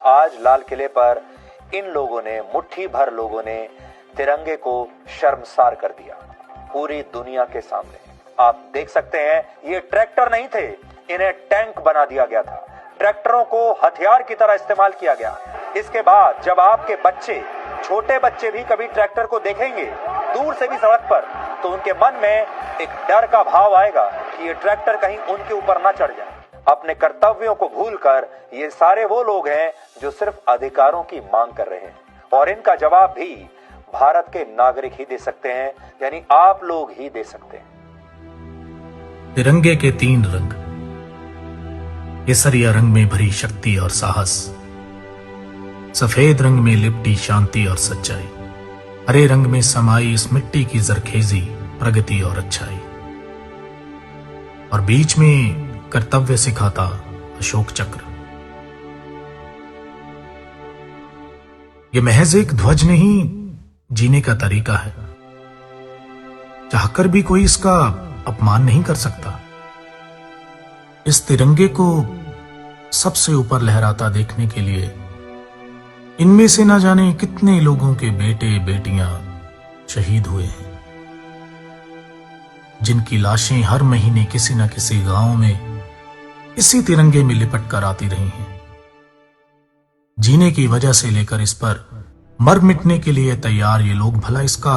आज लाल किले पर इन लोगों ने, मुट्ठी भर लोगों ने तिरंगे को शर्मसार कर दिया पूरी दुनिया के सामने। आप देख सकते हैं, ये ट्रैक्टर नहीं थे, इन्हें टैंक बना दिया गया था। ट्रैक्टरों को हथियार की तरह इस्तेमाल किया गया। इसके बाद जब आपके बच्चे, छोटे बच्चे भी कभी ट्रैक्टर को देखेंगे दूर से भी सड़क पर, तो उनके मन में एक डर का भाव आएगा कि ये ट्रैक्टर कहीं उनके ऊपर ना चढ़ जाए। अपने कर्तव्यों को भूलकर ये सारे वो लोग हैं जो सिर्फ अधिकारों की मांग कर रहे हैं, और इनका जवाब भी भारत के नागरिक ही दे सकते हैं, यानी आप लोग ही दे सकते हैं। तिरंगे के 3 रंग, केसरिया रंग में भरी शक्ति और साहस, सफेद रंग में लिपटी शांति और सच्चाई, हरे रंग में समाई इस मिट्टी की जरखेजी, प्रगति और अच्छाई, और बीच में कर्तव्य सिखाता अशोक चक्र। यह महज एक ध्वज नहीं, जीने का तरीका है। चाहकर भी कोई इसका अपमान नहीं कर सकता। इस तिरंगे को सबसे ऊपर लहराता देखने के लिए इनमें से न जाने कितने लोगों के बेटे बेटियां शहीद हुए हैं, जिनकी लाशें हर महीने किसी न किसी गांव में इसी तिरंगे में लिपट कर आती रही हैं। जीने की वजह से लेकर इस पर मर मिटने के लिए तैयार ये लोग भला इसका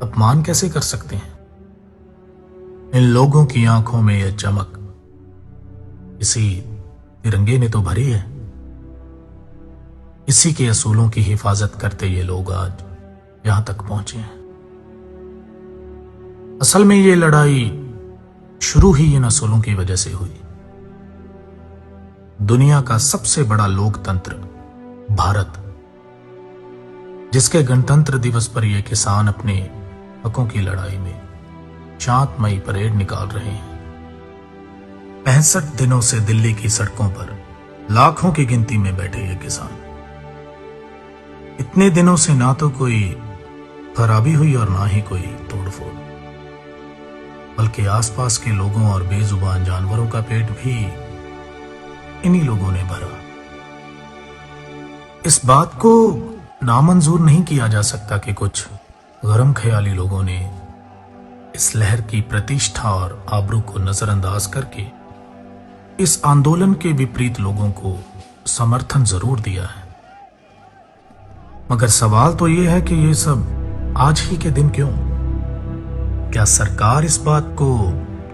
अपमान कैसे कर सकते हैं? इन लोगों की आंखों में यह चमक इसी तिरंगे ने तो भरी है। इसी के असूलों की हिफाजत करते ये लोग आज यहां तक पहुंचे हैं। असल में ये लड़ाई शुरू ही इन असूलों की वजह से हुई। दुनिया का सबसे बड़ा लोकतंत्र भारत, जिसके गणतंत्र दिवस पर ये किसान अपने हकों की लड़ाई में शांतमयी परेड निकाल रहे हैं। 65 दिनों से दिल्ली की सड़कों पर लाखों की गिनती में बैठे ये किसान। इतने दिनों से ना तो कोई खराबी हुई और ना ही कोई तोड़फोड़, बल्कि आसपास के लोगों और बेजुबान जानवरों का पेट भी इन्हीं लोगों ने भरा। इस बात को नामंजूर नहीं किया जा सकता कि कुछ गरम ख्याली लोगों ने इस लहर की प्रतिष्ठा और आबरू को नजरअंदाज करके इस आंदोलन के विपरीत लोगों को समर्थन जरूर दिया है। मगर सवाल तो यह है कि ये सब आज ही के दिन क्यों? क्या सरकार इस बात को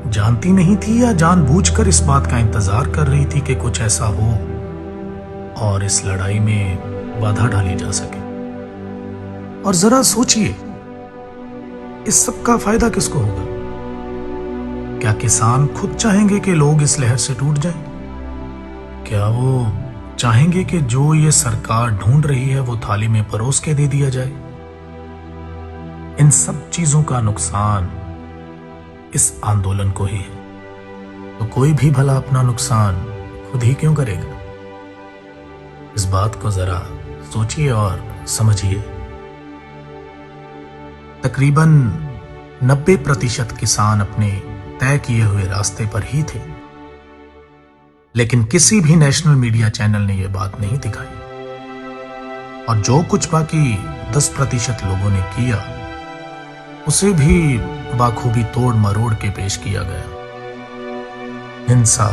जानती नहीं थी या जानबूझकर इस बात का इंतजार कर रही थी कि कुछ ऐसा हो और इस लड़ाई में बाधा डाली जा सके? और जरा सोचिए, इस सब का फायदा किसको होगा? क्या किसान खुद चाहेंगे कि लोग इस लहर से टूट जाएं? क्या वो चाहेंगे कि जो ये सरकार ढूंढ रही है वो थाली में परोस के दे दिया जाए? इन सब चीजों का नुकसान इस आंदोलन को ही है, तो कोई भी भला अपना नुकसान खुद ही क्यों करेगा? इस बात को जरा सोचिए और समझिए। तकरीबन 90% किसान अपने तय किए हुए रास्ते पर ही थे, लेकिन किसी भी नेशनल मीडिया चैनल ने यह बात नहीं दिखाई, और जो कुछ बाकी 10% लोगों ने किया उसे भी बाखूबी तोड़ मरोड़ के पेश किया गया। हिंसा,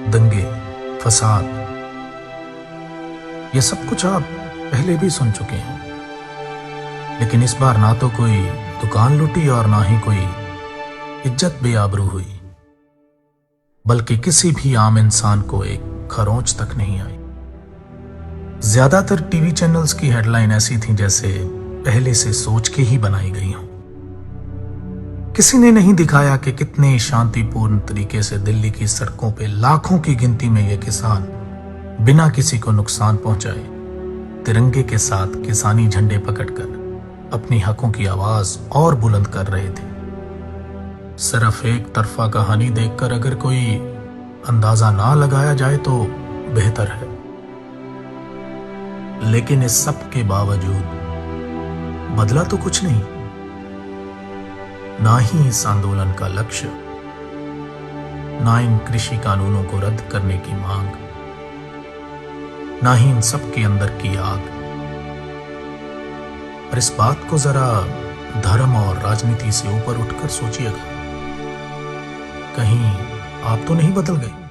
दंगे, फसाद, यह सब कुछ आप पहले भी सुन चुके हैं, लेकिन इस बार ना तो कोई दुकान लूटी और ना ही कोई इज्जत बेआबरू हुई, बल्कि किसी भी आम इंसान को एक खरोंच तक नहीं आई। ज्यादातर टीवी चैनल्स की हेडलाइन ऐसी थी जैसे पहले से सोच के ही बनाई गई हो। किसी ने नहीं दिखाया कि कितने शांतिपूर्ण तरीके से दिल्ली की सड़कों पे लाखों की गिनती में ये किसान बिना किसी को नुकसान पहुंचाए तिरंगे के साथ किसानी झंडे पकड़कर अपनी हकों की आवाज और बुलंद कर रहे थे। सिर्फ एक तरफा कहानी देखकर अगर कोई अंदाजा ना लगाया जाए तो बेहतर है, लेकिन इस सब के बावजूद बदला तो कुछ नहीं। ना ही इस आंदोलन का लक्ष्य, ना इन कृषि कानूनों को रद्द करने की मांग, ना ही इन सब के अंदर की आग। पर इस बात को जरा धर्म और राजनीति से ऊपर उठकर सोचिएगा, कहीं आप तो नहीं बदल गए।